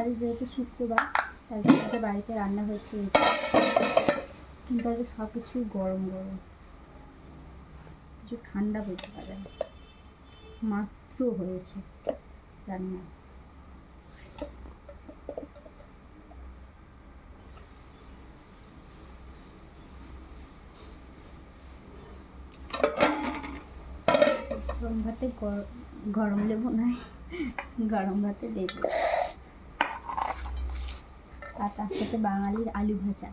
আজ যেহেতু শুক্রবার তাই জন্য বাড়িতে রান্না হয়েছে, কিন্তু আজ সব কিছু গরম গরম, কিছু ঠান্ডা বলতে পারে না, মাত্র হয়েছে রান্না। গরম ভাতে গরম লেবু নাই, গরম ভাতে লেবু, আর তার সাথে বাঙালির আলু ভাজা,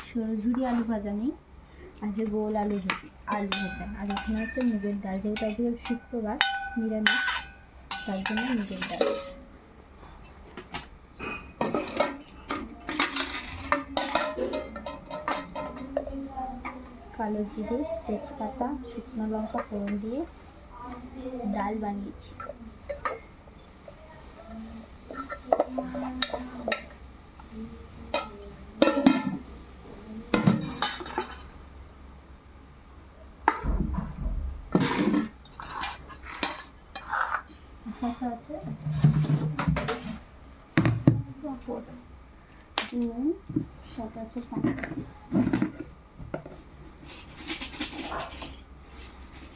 সরঝুরি আলু ভাজা নেই, আছে গোল আলু ভাজা। আর এখানে হচ্ছে মুগের ডাল, যেহেতু আজকে শুক্রবার নিরামিষ, তার জন্য মুগের ডাল। কালো জিরে, তেজপাতা, শুকনো লঙ্কা ফোড়ন দিয়ে ডাল বানিয়েছি। সাথে আছে নুন, সাথে আছে পানি।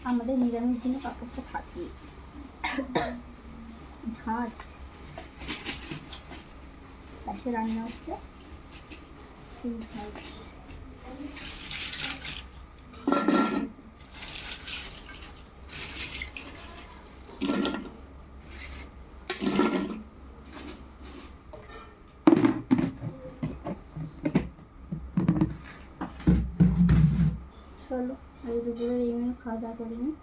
আমাদের নিরামিষ দিনে পাঁপড়টা থাকে। ঝাঁজ পাশে রান্না হচ্ছে, সেই ঝাঁজ। চলো, এই দুপুরের এই মেনু খাওয়া দাওয়া করে নিই।